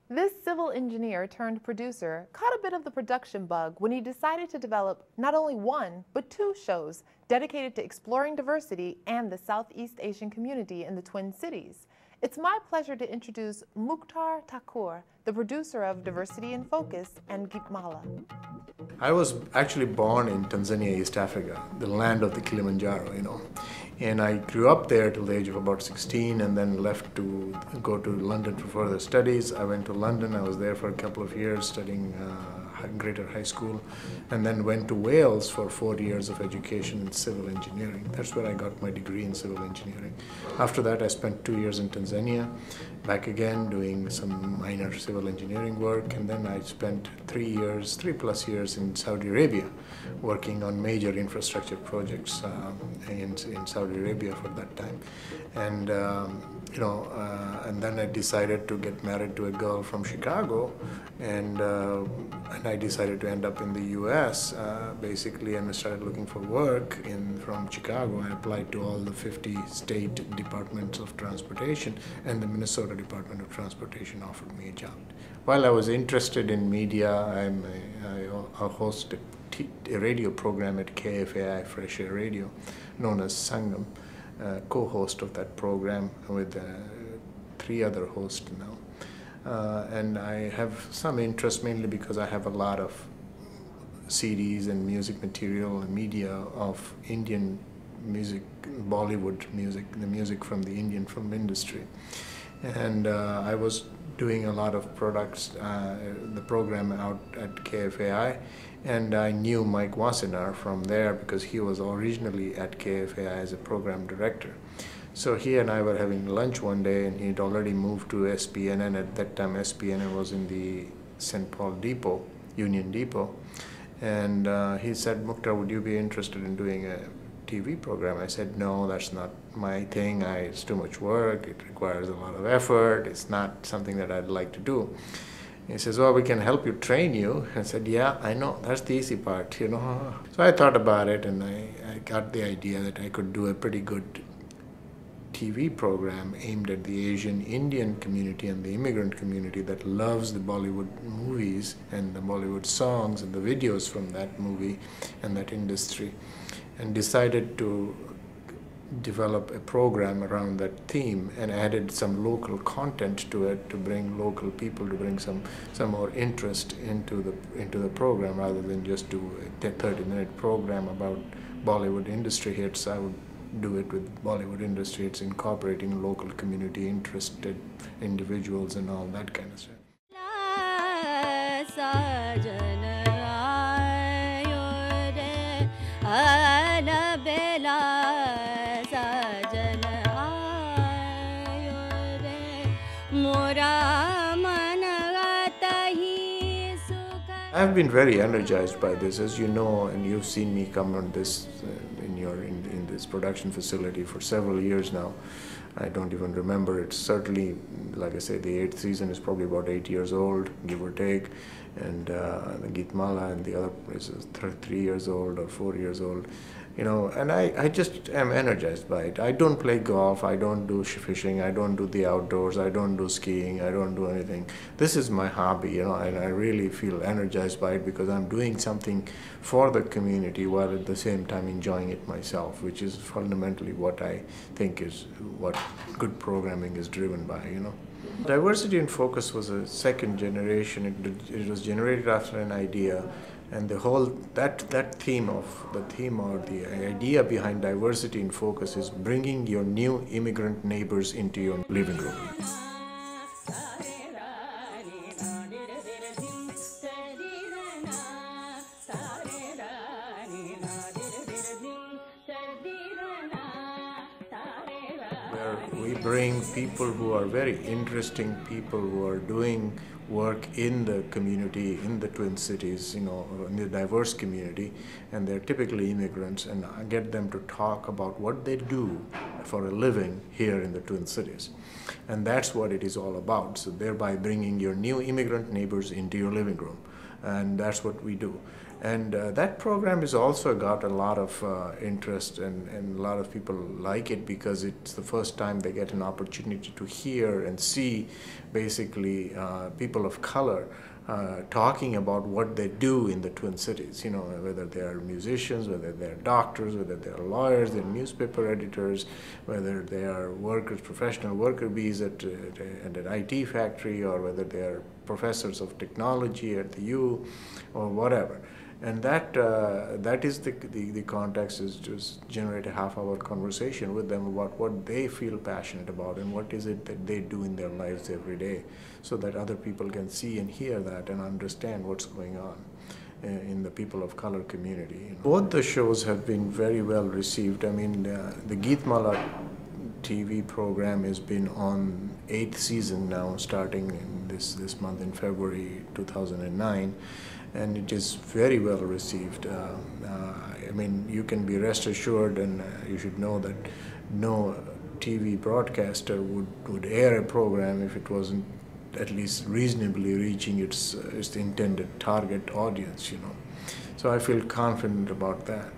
This civil engineer turned producer caught a bit of the production bug when he decided to develop not only one, but two shows dedicated to exploring diversity and the Southeast Asian community in the Twin Cities. It's my pleasure to introduce Muhktar Thakur, the producer of Diversity in Focus and Geetmala. I was actually born in Tanzania, East Africa, the land of the Kilimanjaro, And I grew up there till the age of about 16 and then left to go to London for further studies. I went to London, I was there for a couple of years studying Greater High School, and then went to Wales for 4 years of education in civil engineering. That's where I got my degree in civil engineering. After that, I spent 2 years in Tanzania, back again doing some minor civil engineering work, and then I spent 3+ years in Saudi Arabia, working on major infrastructure projects in Saudi Arabia for that time. And and then I decided to get married to a girl from Chicago, and I decided to end up in the U.S. Basically, and I started looking for work from Chicago. I applied to all the 50 state departments of transportation, and the Minnesota Department of Transportation offered me a job. While I was interested in media, I host a radio program at KFAI Fresh Air Radio, known as Sangam. Co-host of that program with 3 other hosts now. And I have some interest mainly because I have a lot of CDs and music material and media of Indian music, Bollywood music, the music from the Indian film industry. And I was doing a lot of products, the program out at KFAI, and I knew Mike Wassenaar from there because he was originally at KFAI as a program director. So he and I were having lunch one day, and he'd already moved to SPNN. At that time, SPNN was in the St. Paul Depot, Union Depot. And he said, "Muhktar, would you be interested in doing a TV program?" I said, "No, that's not my thing. It's too much work. It requires a lot of effort. It's not something that I'd like to do." He says, "Well, we can help you, train you." I said, "Yeah, I know. That's the easy part, So I thought about it, and I got the idea that I could do a pretty good TV program aimed at the Asian Indian community and the immigrant community that loves the Bollywood movies and the Bollywood songs and the videos from that movie and that industry, and decided to develop a program around that theme and added some local content to it to bring local people, to bring some more interest into the program rather than just do a 30-minute program about Bollywood industry hits. I would do it with Bollywood industry hits, incorporating local community interested individuals and all that kind of stuff. I've been very energized by this, as you know, and you've seen me come on this in this production facility for several years now. I don't even remember. It's certainly, like I say, the 8th season is probably about 8 years old, give or take, and the Geetmala and the other is 3 years old or 4 years old. And I just am energized by it. I don't play golf, I don't do fishing, I don't do the outdoors, I don't do skiing, I don't do anything. This is my hobby, and I really feel energized by it because I'm doing something for the community while at the same time enjoying it myself, which is fundamentally what I think is what good programming is driven by, Diversity in Focus was a second generation. It was generated after an idea, and the whole that theme or the idea behind Diversity in Focus is bringing your new immigrant neighbors into your living room. We bring people who are very interesting people who are doing work in the community, in the Twin Cities, in the diverse community, and they're typically immigrants, and I get them to talk about what they do for a living here in the Twin Cities. And that's what it is all about, so thereby bringing your new immigrant neighbors into your living room. And that's what we do. And that program has also got a lot of interest, and a lot of people like it because it's the first time they get an opportunity to hear and see basically people of color talking about what they do in the Twin Cities, you know, whether they are musicians, whether they are doctors, whether they are lawyers, they're newspaper editors, whether they are workers, professional worker bees at an IT factory, or whether they are professors of technology at the U or whatever. And that is the context, is just generate a half-hour conversation with them about what they feel passionate about and what is it that they do in their lives every day, so that other people can see and hear that and understand what's going on in the people of color community. Both the shows have been very well received. I mean, the Geetmala TV program has been on 8th season now, starting in this month in February 2009. And it is very well received. I mean, you can be rest assured, and you should know that no TV broadcaster would air a program if it wasn't at least reasonably reaching its intended target audience, you know. So I feel confident about that.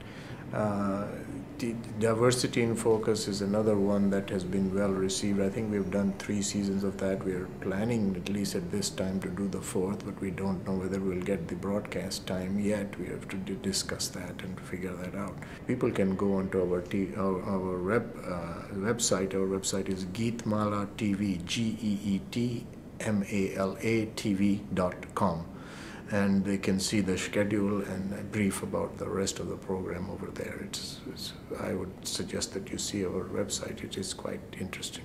Diversity in Focus is another one that has been well received. I think we've done 3 seasons of that. We're planning, at least at this time, to do the 4th, but we don't know whether we'll get the broadcast time yet. We have to discuss that and figure that out. People can go onto our website. Our website is Geetmala TV, GeetMala TV.com. And they can see the schedule and a brief about the rest of the program over there. I would suggest that you see our website. It is quite interesting.